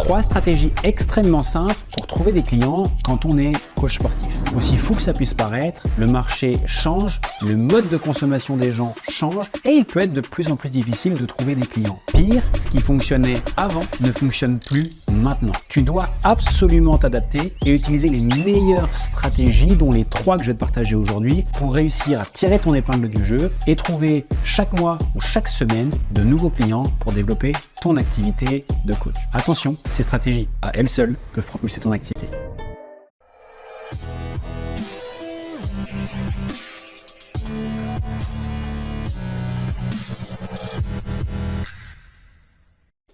3 stratégies extrêmement simples pour trouver des clients quand on est coach sportif. Aussi fou que ça puisse paraître, le marché change, le mode de consommation des gens change et il peut être de plus en plus difficile de trouver des clients. Pire, ce qui fonctionnait avant ne fonctionne plus maintenant. Tu dois absolument t'adapter et utiliser les meilleures stratégies, dont les 3 que je vais te partager aujourd'hui, pour réussir à tirer ton épingle du jeu et trouver chaque mois ou chaque semaine de nouveaux clients pour développer ton activité de coach. Attention, ces stratégies à elles seules peuvent propulser ton activité.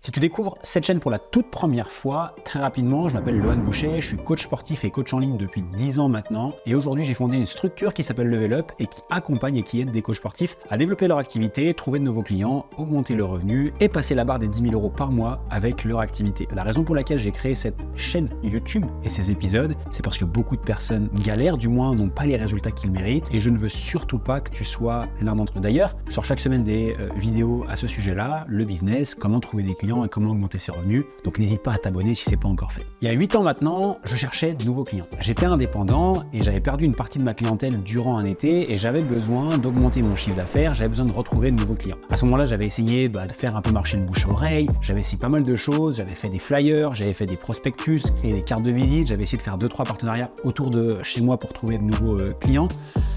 Si tu découvres cette chaîne pour la toute première fois, très rapidement, je m'appelle Lohan Boucher, je suis coach sportif et coach en ligne depuis 10 ans maintenant et aujourd'hui j'ai fondé une structure qui s'appelle Level Up et qui accompagne et qui aide des coachs sportifs à développer leur activité, trouver de nouveaux clients, augmenter leurs revenus et passer la barre des 10 000 € par mois avec leur activité. La raison pour laquelle j'ai créé cette chaîne YouTube et ces épisodes, c'est parce que beaucoup de personnes galèrent, du moins n'ont pas les résultats qu'ils méritent et je ne veux surtout pas que tu sois l'un d'entre eux. D'ailleurs, je sors chaque semaine des vidéos à ce sujet-là, le business, comment trouver des clients et comment augmenter ses revenus. Donc n'hésite pas à t'abonner si c'est pas encore fait. Il y a 8 ans maintenant, je cherchais de nouveaux clients. J'étais indépendant et j'avais perdu une partie de ma clientèle durant un été et j'avais besoin d'augmenter mon chiffre d'affaires, j'avais besoin de retrouver de nouveaux clients. À ce moment-là, j'avais essayé de faire un peu marcher le bouche à oreille, j'avais essayé pas mal de choses, j'avais fait des flyers, j'avais fait des prospectus, créé des cartes de visite, j'avais essayé de faire 2-3 partenariats autour de chez moi pour trouver de nouveaux clients.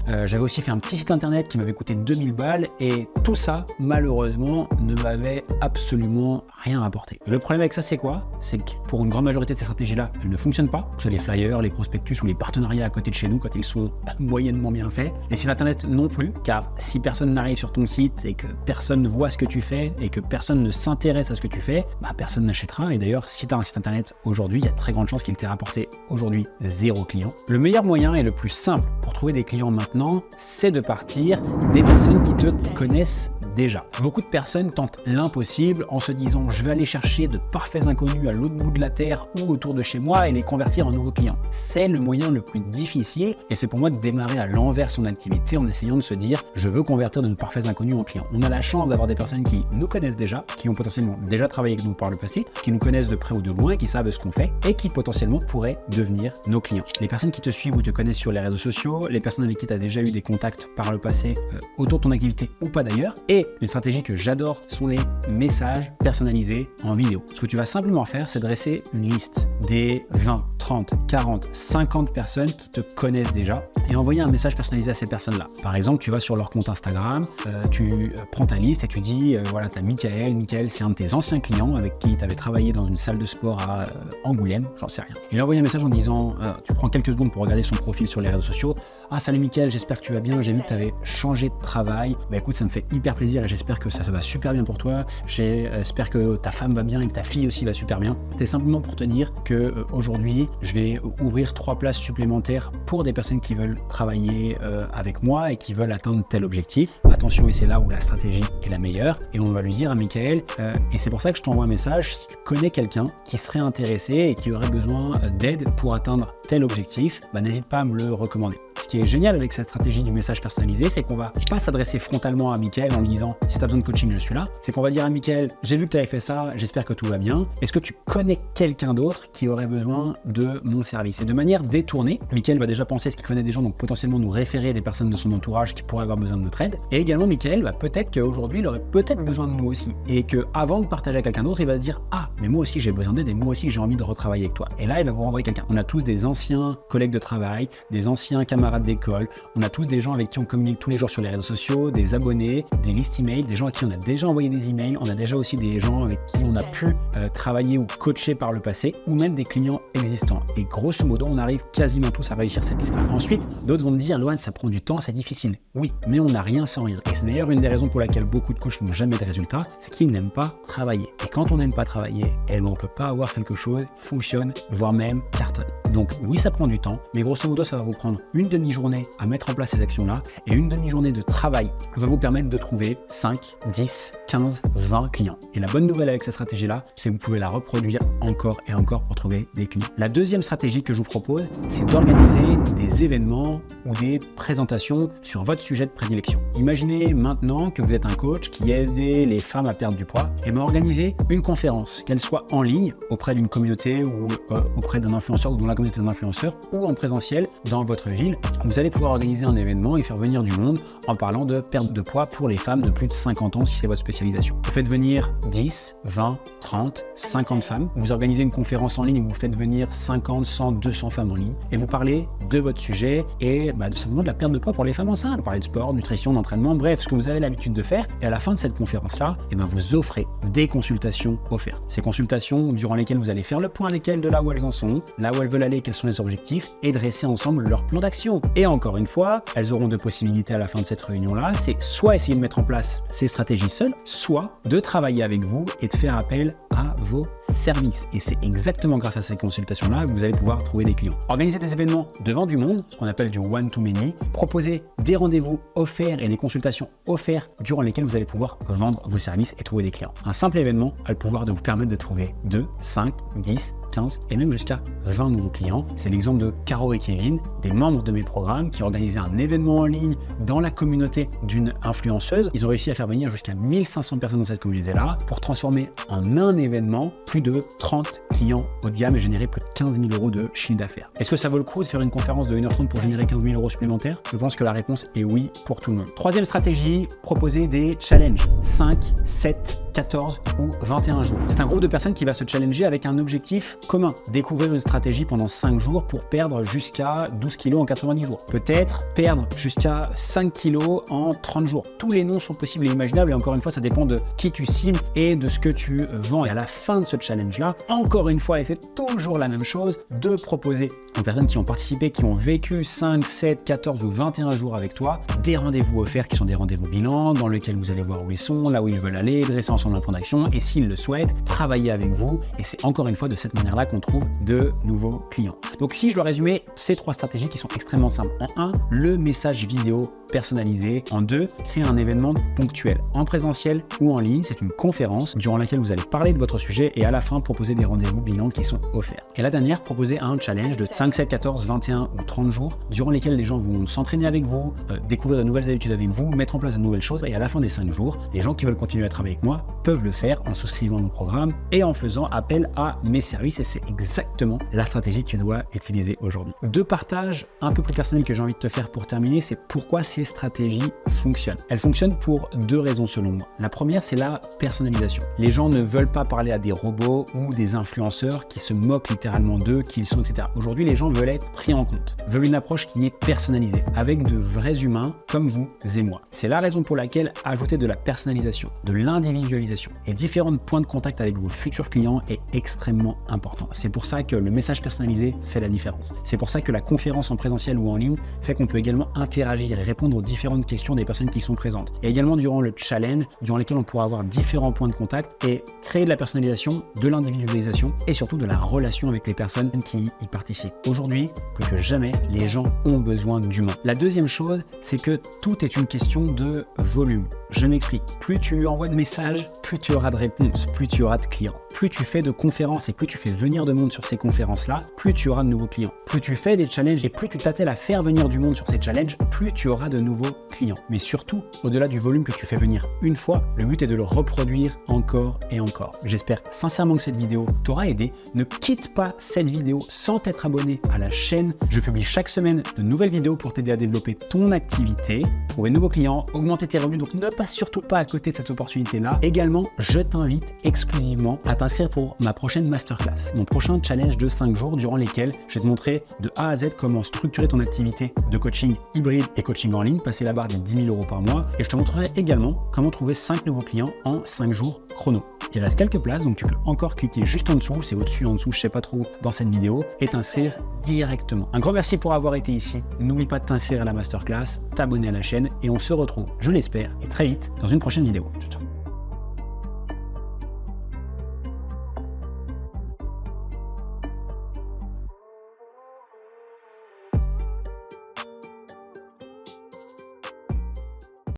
J'avais aussi fait un petit site internet qui m'avait coûté 2000 balles et tout ça, malheureusement, ne m'avait absolument rien rapporté. Le problème avec ça, c'est quoi? C'est que pour une grande majorité de ces stratégies-là, elles ne fonctionnent pas. Que ce soit les flyers, les prospectus ou les partenariats à côté de chez nous quand ils sont moyennement bien faits. Les sites internet non plus, car si personne n'arrive sur ton site et que personne ne voit ce que tu fais et que personne ne s'intéresse à ce que tu fais, personne n'achètera. Et d'ailleurs, si tu as un site internet aujourd'hui, il y a de très grandes chances qu'il t'ait rapporté aujourd'hui 0 client. Le meilleur moyen et le plus simple pour trouver des clients maintenant, c'est de partir des personnes qui te connaissent déjà. Beaucoup de personnes tentent l'impossible en se disant je vais aller chercher de parfaits inconnus à l'autre bout de la terre ou autour de chez moi et les convertir en nouveaux clients. C'est le moyen le plus difficile et c'est pour moi de démarrer à l'envers son activité en essayant de se dire je veux convertir de parfaits inconnus en clients. On a la chance d'avoir des personnes qui nous connaissent déjà, qui ont potentiellement déjà travaillé avec nous par le passé, qui nous connaissent de près ou de loin, qui savent ce qu'on fait et qui potentiellement pourraient devenir nos clients. Les personnes qui te suivent ou te connaissent sur les réseaux sociaux, les personnes avec qui tu as déjà eu des contacts par le passé autour de ton activité ou pas d'ailleurs, et une stratégie que j'adore sont les messages personnalisés en vidéo. Ce que tu vas simplement faire, c'est dresser une liste des 20, 30, 40, 50 personnes qui te connaissent déjà et envoyer un message personnalisé à ces personnes-là. Par exemple, tu vas sur leur compte Instagram, tu prends ta liste et tu dis, voilà, tu as Michael. Michael, c'est un de tes anciens clients avec qui tu avais travaillé dans une salle de sport à Angoulême, j'en sais rien. Il a envoyé un message en disant, tu prends quelques secondes pour regarder son profil sur les réseaux sociaux. Ah, salut Michael, j'espère que tu vas bien, j'ai vu que tu avais changé de travail. Écoute, ça me fait hyper plaisir et j'espère que ça va super bien pour toi. J'espère que ta femme va bien et que ta fille aussi va super bien. C'était simplement pour te dire que aujourd'hui, je vais ouvrir 3 places supplémentaires pour des personnes qui veulent travailler avec moi et qui veulent atteindre tel objectif. Attention, et c'est là où la stratégie est la meilleure. Et on va lui dire à Michael, et c'est pour ça que je t'envoie un message, si tu connais quelqu'un qui serait intéressé et qui aurait besoin d'aide pour atteindre tel objectif, n'hésite pas à me le recommander. Ce qui est génial avec cette stratégie du message personnalisé, c'est qu'on va pas s'adresser frontalement à Michael en lui disant si tu as besoin de coaching, je suis là. C'est qu'on va dire à Michael, j'ai vu que tu avais fait ça, j'espère que tout va bien. Est-ce que tu connais quelqu'un d'autre qui aurait besoin de mon service? Et de manière détournée, Michael va déjà penser ce qu'il connaît des gens, donc potentiellement nous référer des personnes de son entourage qui pourraient avoir besoin de notre aide. Et également, Michael va peut-être qu'aujourd'hui, il aurait peut-être besoin de nous aussi. Et qu'avant de partager à quelqu'un d'autre, il va se dire ah, mais moi aussi j'ai besoin d'aide et moi aussi j'ai envie de retravailler avec toi. Et là, il va vous renvoyer quelqu'un. On a tous des anciens collègues de travail, des anciens camarades d'école, on a tous des gens avec qui on communique tous les jours sur les réseaux sociaux, des abonnés, des listes email, des gens à qui on a déjà envoyé des emails, on a déjà aussi des gens avec qui on a pu travailler ou coacher par le passé, ou même des clients existants. Et grosso modo, on arrive quasiment tous à réussir cette liste-là. Ensuite, d'autres vont me dire, Lohan, ça prend du temps, c'est difficile. Oui, mais on n'a rien sans rien. Et c'est d'ailleurs une des raisons pour laquelle beaucoup de coachs n'ont jamais de résultats, c'est qu'ils n'aiment pas travailler. Et quand on n'aime pas travailler, on ne peut pas avoir quelque chose qui fonctionne, voire même cartonne. Donc oui, ça prend du temps, mais grosso modo, ça va vous prendre une demi-heure demi-journée à mettre en place ces actions-là et une demi-journée de travail va vous permettre de trouver 5, 10, 15, 20 clients. Et la bonne nouvelle avec cette stratégie-là, c'est que vous pouvez la reproduire encore et encore pour trouver des clients. La deuxième stratégie que je vous propose, c'est d'organiser des événements ou des présentations sur votre sujet de prédilection. Imaginez maintenant que vous êtes un coach qui aide les femmes à perdre du poids et organisez une conférence, qu'elle soit en ligne auprès d'une communauté ou auprès d'un influenceur ou dans la communauté d'un influenceur ou en présentiel dans votre ville. Vous allez pouvoir organiser un événement et faire venir du monde en parlant de perte de poids pour les femmes de plus de 50 ans si c'est votre spécialisation. Vous faites venir 10, 20, 30, 50 femmes. Vous organisez une conférence en ligne où vous faites venir 50, 100, 200 femmes en ligne et vous parlez de votre sujet et simplement de la perte de poids pour les femmes enceintes. Vous parlez de sport, nutrition, d'entraînement, bref, ce que vous avez l'habitude de faire. Et à la fin de cette conférence-là, vous offrez des consultations offertes. Ces consultations durant lesquelles vous allez faire le point avec elles de là où elles en sont, là où elles veulent aller, quels sont les objectifs et dresser ensemble leur plan d'action. Et encore une fois, elles auront deux possibilités à la fin de cette réunion-là, c'est soit essayer de mettre en place ces stratégies seules, soit de travailler avec vous et de faire appel à vos services. Et c'est exactement grâce à ces consultations-là que vous allez pouvoir trouver des clients. Organiser des événements devant du monde, ce qu'on appelle du one-to-many, proposer des rendez-vous offerts et des consultations offertes durant lesquelles vous allez pouvoir vendre vos services et trouver des clients. Un simple événement a le pouvoir de vous permettre de trouver 2, 5, 10, 15 et même jusqu'à 20 nouveaux clients. C'est l'exemple de Caro et Kevin, des membres de mes programmes qui organisaient un événement en ligne dans la communauté d'une influenceuse. Ils ont réussi à faire venir jusqu'à 1500 personnes dans cette communauté-là pour transformer en un événement plus de 30 clients haut de gamme et générer plus de 15 000 euros de chiffre d'affaires. Est-ce que ça vaut le coup de faire une conférence de 1h30 pour générer 15 000 euros supplémentaires? Je pense que la réponse est oui pour tout le monde. Troisième stratégie, proposer des challenges. 5, 7, 14 ou 21 jours. C'est un groupe de personnes qui va se challenger avec un objectif commun. Découvrir une stratégie pendant 5 jours pour perdre jusqu'à 12 kg en 90 jours. Peut-être perdre jusqu'à 5 kg en 30 jours. Tous les noms sont possibles et imaginables et encore une fois, ça dépend de qui tu cibles et de ce que tu vends. Et à la fin de ce challenge-là, encore une fois, et c'est toujours la même chose, de proposer aux personnes qui ont participé, qui ont vécu 5, 7, 14 ou 21 jours avec toi, des rendez-vous offerts qui sont des rendez-vous bilan dans lesquels vous allez voir où ils sont, là où ils veulent aller, dresser ensemble un plan d'action et s'ils le souhaitent, travailler avec vous. Et c'est encore une fois de cette manière-là qu'on trouve de nouveaux clients. Donc si je dois résumer ces trois stratégies qui sont extrêmement simples. En 1, le message vidéo personnalisé. En 2, créer un événement ponctuel en présentiel ou en ligne. C'est une conférence durant laquelle vous allez parler de votre sujet et à la fin proposer des rendez-vous bilan qui sont offerts. Et la dernière, proposer un challenge de 5, 7, 14, 21 ou 30 jours durant lesquels les gens vont s'entraîner avec vous, découvrir de nouvelles habitudes avec vous, mettre en place de nouvelles choses et à la fin des 5 jours, les gens qui veulent continuer à travailler avec moi peuvent le faire en souscrivant à mon programme et en faisant appel à mes services et c'est exactement la stratégie que tu dois utiliser aujourd'hui. Deux partages un peu plus personnels que j'ai envie de te faire pour terminer, c'est pourquoi ces stratégies fonctionnent. Elles fonctionnent pour deux raisons selon moi. La première, c'est la personnalisation. Les gens ne veulent pas parler à des robots ou des influenceurs qui se moquent littéralement d'eux, qui ils sont, etc. Aujourd'hui, les gens veulent être pris en compte, veulent une approche qui est personnalisée, avec de vrais humains comme vous et moi. C'est la raison pour laquelle ajouter de la personnalisation, de l'individualisation et différents points de contact avec vos futurs clients est extrêmement important. C'est pour ça que le message personnalisé fait la différence. C'est pour ça que la conférence en présentiel ou en ligne fait qu'on peut également interagir et répondre aux différentes questions des personnes qui sont présentes. Et également durant le challenge, durant lesquels on pourra avoir différents points de contact et créer de la personnalisation, de l'individualisation et surtout de la relation avec les personnes qui y participent. Aujourd'hui, plus que jamais, les gens ont besoin d'humains. La deuxième chose, c'est que tout est une question de volume. Je m'explique. Plus tu envoies de messages, plus tu auras de réponses, plus tu auras de clients. Plus tu fais de conférences et plus tu fais venir de monde sur ces conférences-là, plus tu auras de nouveaux clients. Plus tu fais des challenges et plus tu t'attelles à faire venir du monde sur ces challenges, plus tu auras de nouveaux clients. Mais surtout, au-delà du volume que tu fais venir une fois, le but est de le reproduire encore et encore. J'espère sincèrement que cette vidéo t'aura aidé. Ne quitte pas cette vidéo sans t'être abonné à la chaîne. Je publie chaque semaine de nouvelles vidéos pour t'aider à développer ton activité, trouver de nouveaux clients, augmenter tes revenus. Donc ne passe surtout pas à côté de cette opportunité-là. Également, je t'invite exclusivement à t'inscrire pour ma prochaine masterclass, mon prochain challenge de 5 jours durant lesquels je vais te montrer de A à Z comment structurer ton activité de coaching hybride et coaching en ligne, passer la barre des 10 000 euros par mois et je te montrerai également comment trouver 5 nouveaux clients en 5 jours chrono. Il reste quelques places, donc tu peux encore cliquer juste en dessous, c'est au-dessus, en dessous, je sais pas trop, dans cette vidéo, et t'inscrire directement. Un grand merci pour avoir été ici. N'oublie pas de t'inscrire à la masterclass, t'abonner à la chaîne, et on se retrouve, je l'espère, et très vite dans une prochaine vidéo. Ciao, ciao.